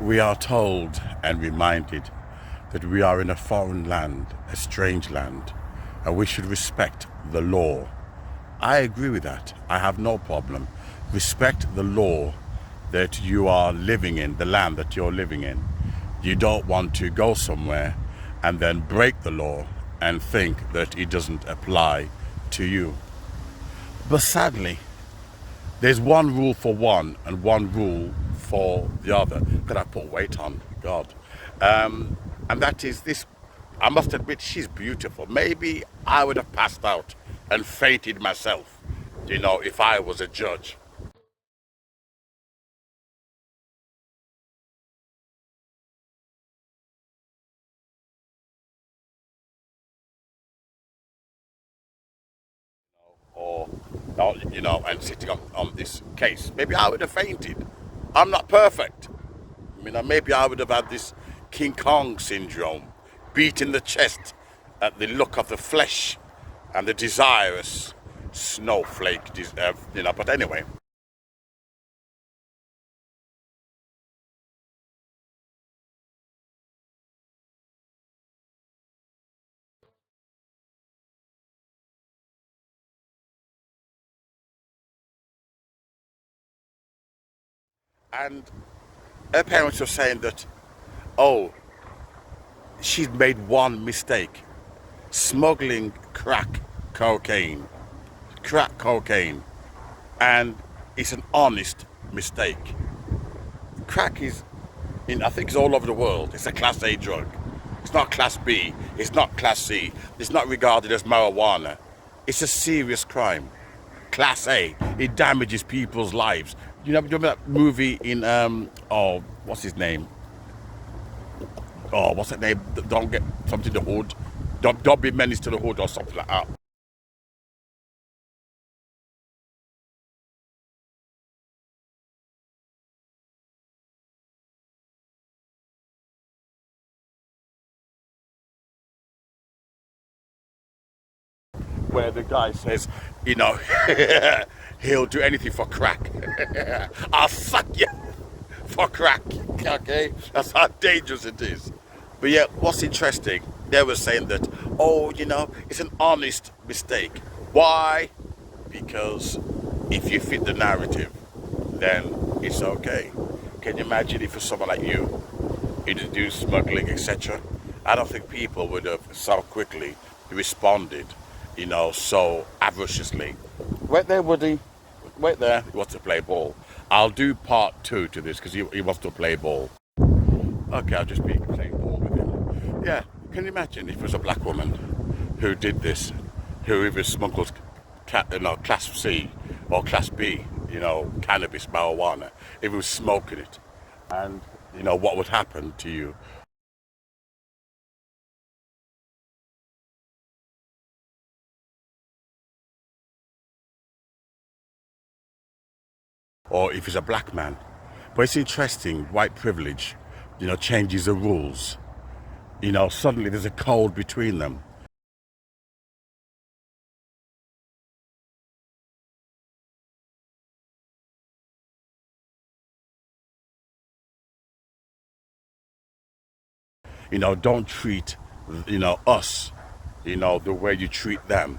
We are told and reminded that we are in a foreign land, a strange land, and we should respect the law. I agree with that. I have no problem. Respect the law that you are living in, the land that you're living in. You don't want to go somewhere and then break the law and think that it doesn't apply to you. But sadly, there's one rule for one and one rule for the other. Could I put weight on? God. And that is this. I must admit, she's beautiful. Maybe I would have passed out and fainted myself, if I was a judge. Or, and sitting on this case. Maybe I would have fainted. I'm not perfect. Maybe I would have had this King Kong syndrome, beat in the chest at the look of the flesh and the desirous snowflake, but anyway. And her parents were saying that, oh, she'd made one mistake, smuggling crack cocaine, and it's an honest mistake. Crack is, I think it's all over the world. It's a class A drug. It's not class B. It's not class C. It's not regarded as marijuana. It's a serious crime. Class A. It damages people's lives. You remember that movie in, what's his name? Oh, what's that name? Don't get something to the hood. Don't be menace to the hood or something like that. Where the guy says, he'll do anything for crack. I'll suck you for crack. Okay? That's how dangerous it is. But yeah, what's interesting, they were saying that, it's an honest mistake. Why? Because if you fit the narrative, then it's okay. Can you imagine if for someone like you introduced smuggling, etc.? I don't think people would have so quickly responded, so avariciously. Wait there, Woody. Wait there. He wants to play ball. I'll do part 2 to this because he wants to play ball. Okay, I'll just be playing ball with him. Yeah, can you imagine if it was a black woman who did this, who even smuggled class C or class B, cannabis, marijuana, if he was smoking it, and what would happen to you? Or if he's a black man. But it's interesting, white privilege, changes the rules. Suddenly there's a code between them. Don't treat, us, the way you treat them.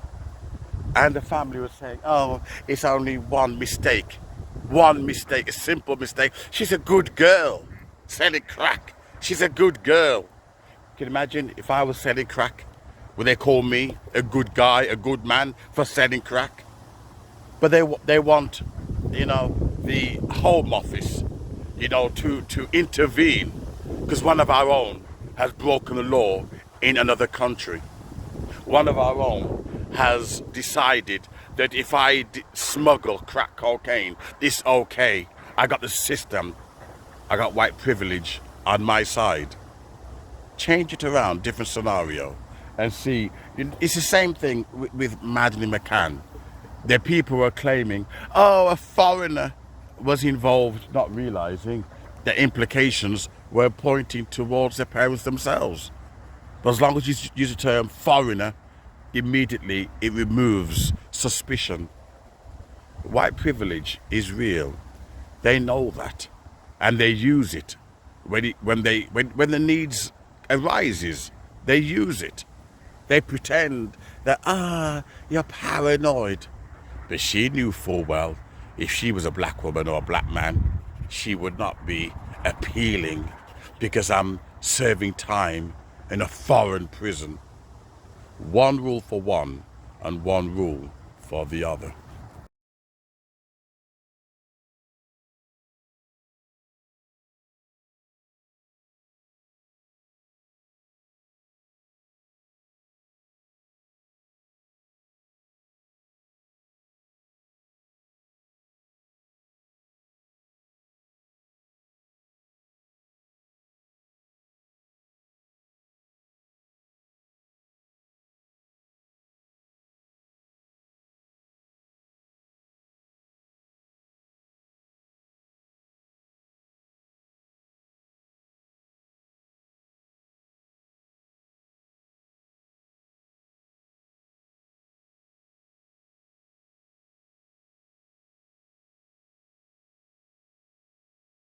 And the family was saying, oh, it's only one mistake. One mistake, a simple mistake. She's a good girl selling crack. She's a good girl. Can you imagine if I was selling crack? Would they call me a good guy, a good man for selling crack? But they want, the Home Office, to intervene because one of our own has broken the law in another country. One of our own has decided that if I smuggle crack cocaine, it's okay. I got the system. I got white privilege on my side. Change it around, different scenario, and see. It's the same thing with Madeleine McCann. The people were claiming, oh, a foreigner was involved, not realizing the implications were pointing towards the parents themselves. But as long as you use the term foreigner, immediately it removes suspicion. White privilege is real. They know that, and they use it when the needs arises, they use it. They pretend that you're paranoid, but she knew full well if she was a black woman or a black man, she would not be appealing because I'm serving time in a foreign prison. One rule for one and one rule for the other.